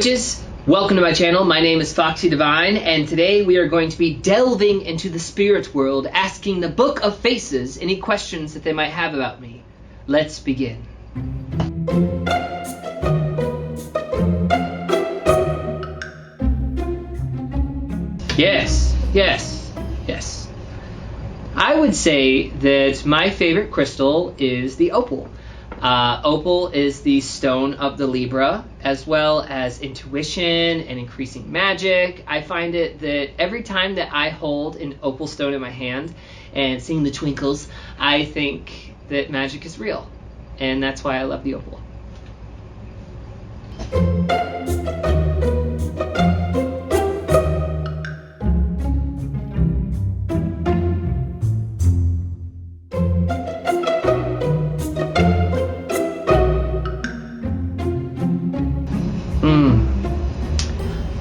Witches, welcome to my channel. My name is Foxxy Divine, and today we are going to be delving into the spirit world, asking the Book of Faces any questions that they might have about me. Let's begin. Yes. I would say that my favorite crystal is the opal. Opal is the stone of the Libra, as well as intuition and increasing magic. I find it that every time that I hold an opal stone in my hand and seeing the twinkles, I think that magic is real. And that's why I love the opal.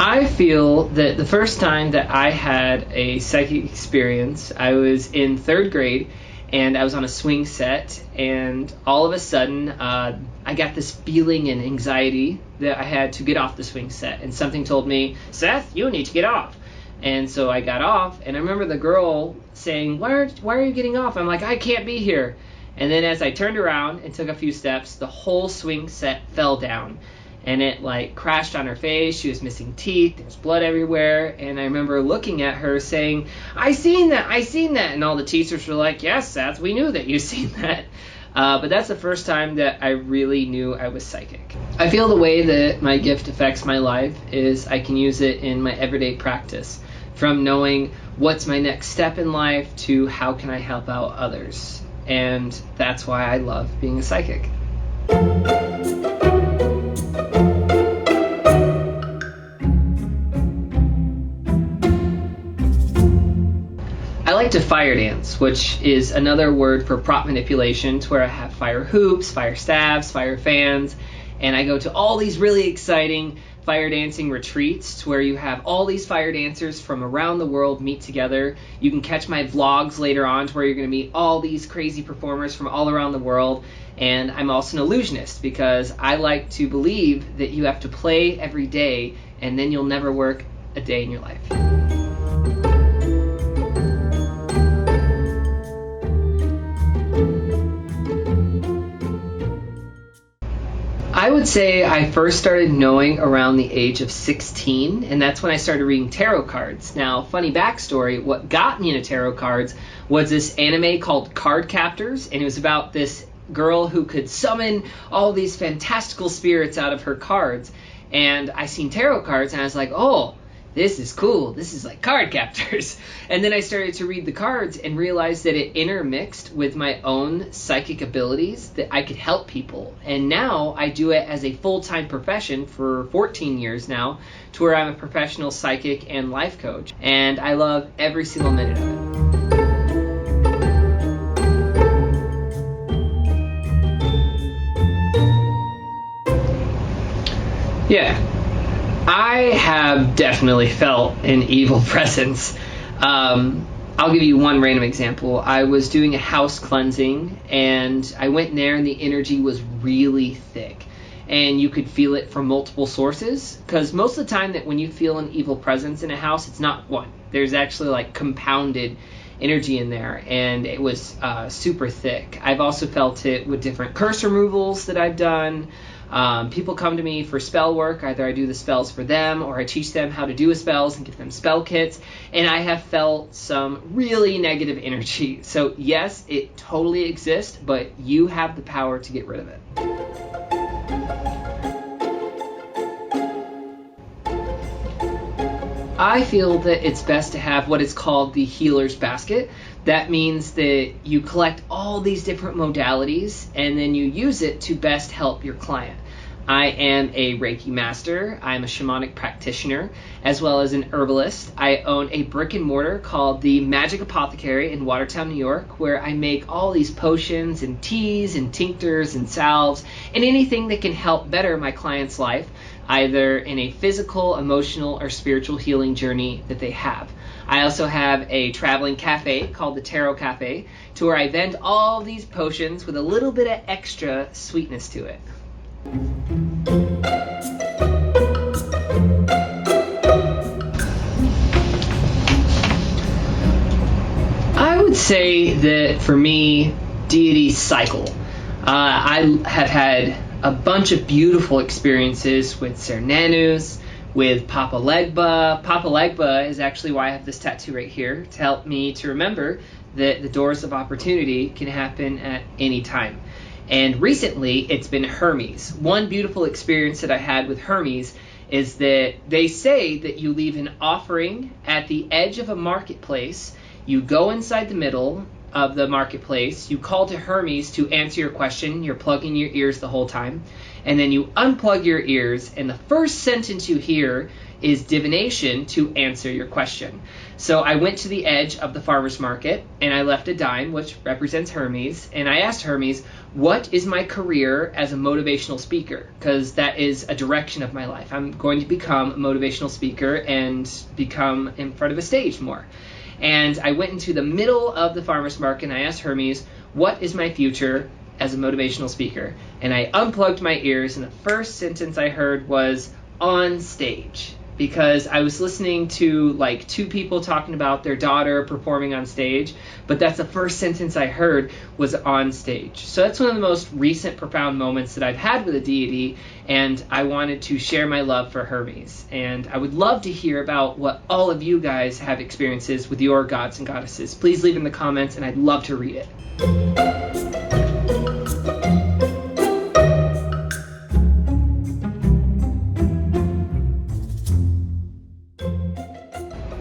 I feel that the first time that I had a psychic experience, I was in 3rd grade and I was on a swing set, and all of a sudden I got this feeling and anxiety that I had to get off the swing set, and something told me, Seth, you need to get off. And so I got off, and I remember the girl saying, why are you getting off? I'm like, I can't be here. And then as I turned around and took a few steps, the whole swing set fell down. And it like crashed on her face. She was missing teeth. There was blood everywhere. And I remember looking at her saying, I seen that. And all the teachers were like, yes, Seth, we knew that you seen that. But that's the first time that I really knew I was psychic. I feel the way that my gift affects my life is I can use it in my everyday practice. From knowing what's my next step in life to how can I help out others. And that's why I love being a psychic. I like to fire dance, which is another word for prop manipulation, to where I have fire hoops, fire staves, fire fans, and I go to all these really exciting fire dancing retreats to where you have all these fire dancers from around the world meet together. You can catch my vlogs later on to where you're going to meet all these crazy performers from all around the world. And I'm also an illusionist because I like to believe that you have to play every day and then you'll never work a day in your life. I would say I first started knowing around the age of 16, and that's when I started reading tarot cards. Now, funny backstory, what got me into tarot cards was this anime called Card Captors, and it was about this girl who could summon all these fantastical spirits out of her cards. And I seen tarot cards, and I was like, oh, this is cool. This is like card captors. And then I started to read the cards and realized that it intermixed with my own psychic abilities, that I could help people. And now I do it as a full-time profession for 14 years now, to where I'm a professional psychic and life coach. And I love every single minute of it. Yeah. I have definitely felt an evil presence. I'll give you one random example. I was doing a house cleansing, and I went in there, and the energy was really thick. And you could feel it from multiple sources, because most of the time that when you feel an evil presence in a house, it's not one. There's actually like compounded energy in there, and it was super thick. I've also felt it with different curse removals that I've done. People come to me for spell work. Either I do the spells for them or I teach them how to do spells and give them spell kits. And I have felt some really negative energy. So yes, it totally exists, but you have the power to get rid of it. I feel that it's best to have what is called the healer's basket. That means that you collect all these different modalities and then you use it to best help your client. I am a Reiki master. I'm a shamanic practitioner, as well as an herbalist. I own a brick and mortar called the Magic Apothecary in Watertown, New York, where I make all these potions and teas and tinctures and salves and anything that can help better my client's life, either in a physical, emotional, or spiritual healing journey that they have. I also have a traveling cafe called the Tarot Cafe, to where I vend all these potions with a little bit of extra sweetness to it. say that for me, deities cycle. I have had a bunch of beautiful experiences with Cernunnos, with Papa Legba. Papa Legba is actually why I have this tattoo right here, to help me to remember that the doors of opportunity can happen at any time. And recently, it's been Hermes. One beautiful experience that I had with Hermes is that they say that you leave an offering at the edge of a marketplace, you go inside the middle of the marketplace, you call to Hermes to answer your question, you're plugging your ears the whole time, and then you unplug your ears, and the first sentence you hear is divination to answer your question. So I went to the edge of the farmer's market, and I left a dime, which represents Hermes, and I asked Hermes, what is my career as a motivational speaker? Because that is a direction of my life. I'm going to become a motivational speaker and become in front of a stage more. And I went into the middle of the farmer's market and I asked Hermes, what is my future as a motivational speaker? And I unplugged my ears, and the first sentence I heard was on stage, because I was listening to like two people talking about their daughter performing on stage, but that's the first sentence I heard was on stage. So that's one of the most recent profound moments that I've had with a deity, and I wanted to share my love for Hermes. And I would love to hear about what all of you guys have experiences with your gods and goddesses. Please leave in the comments, and I'd love to read it.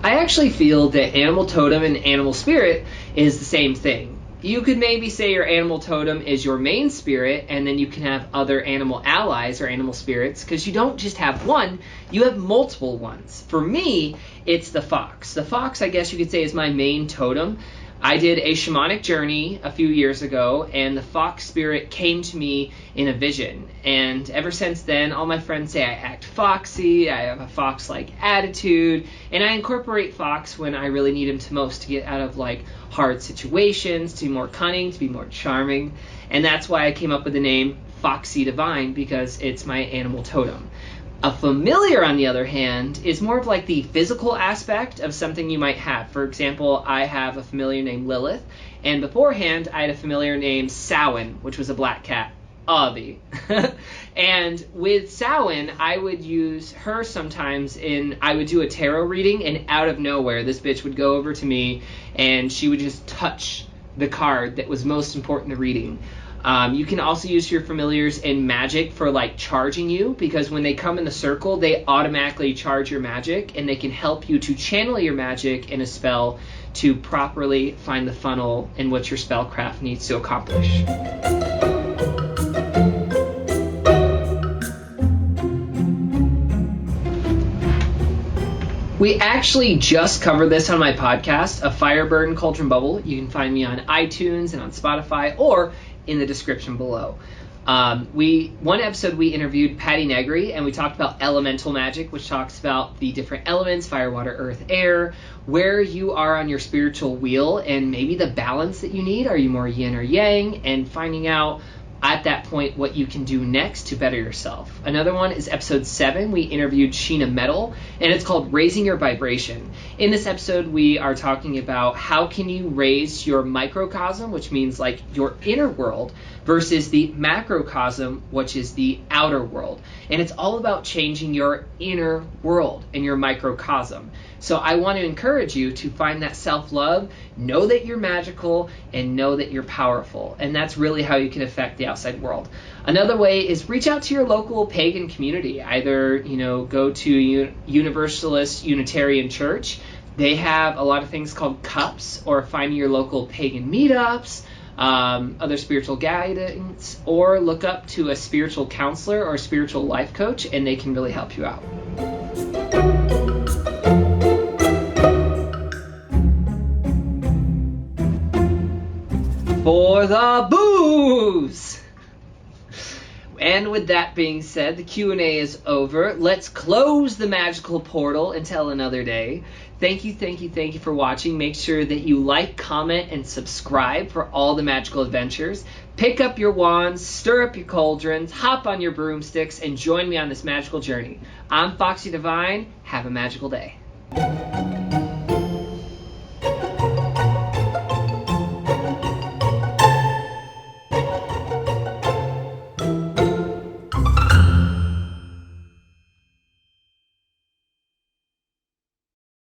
I actually feel that animal totem and animal spirit is the same thing. You could maybe say your animal totem is your main spirit, and then you can have other animal allies or animal spirits, because you don't just have one, you have multiple ones. For me, it's the fox. The fox, I guess you could say, is my main totem. I did a shamanic journey a few years ago, and the fox spirit came to me in a vision. And ever since then, all my friends say I act foxy, I have a fox-like attitude, and I incorporate fox when I really need him to most, to get out of like hard situations, to be more cunning, to be more charming. And that's why I came up with the name Foxxy Divine, because it's my animal totem. A familiar, on the other hand, is more of like the physical aspect of something you might have. For example, I have a familiar named Lilith, and beforehand I had a familiar named Samhain, which was a black cat, Avi. And with Samhain, I would use her sometimes I would do a tarot reading, and out of nowhere, this bitch would go over to me, and she would just touch the card that was most important in the reading. You can also use your familiars in magic for like charging you, because when they come in the circle, they automatically charge your magic, and they can help you to channel your magic in a spell to properly find the funnel in what your spellcraft needs to accomplish. We actually just covered this on my podcast, A Firebird and Cauldron Bubble. You can find me on iTunes and on Spotify, or in the description below. One episode we interviewed Patty Negri, and we talked about elemental magic, which talks about the different elements, fire, water, earth, air, where you are on your spiritual wheel, and maybe the balance that you need. Are you more yin or yang? And finding out at that point what you can do next to better yourself. Another one is episode 7. We interviewed Sheena Metal, and it's called Raising Your Vibration. In this episode, we are talking about how can you raise your microcosm, which means like your inner world, versus the macrocosm, which is the outer world. And it's all about changing your inner world and your microcosm. So I want to encourage you to find that self-love, know that you're magical, and know that you're powerful. And that's really how you can affect the outside world. Another way is reach out to your local pagan community. Either, go to Universalist Unitarian Church. They have a lot of things called cups, or find your local pagan meetups, other spiritual guidance, or look up to a spiritual counselor or a spiritual life coach, and they can really help you out. For the booze! And with that being said, the Q&A is over. Let's close the magical portal until another day. Thank you for watching. Make sure that you like, comment, and subscribe for all the magical adventures. Pick up your wands, stir up your cauldrons, hop on your broomsticks, and join me on this magical journey. I'm Foxxy Divine. Have a magical day.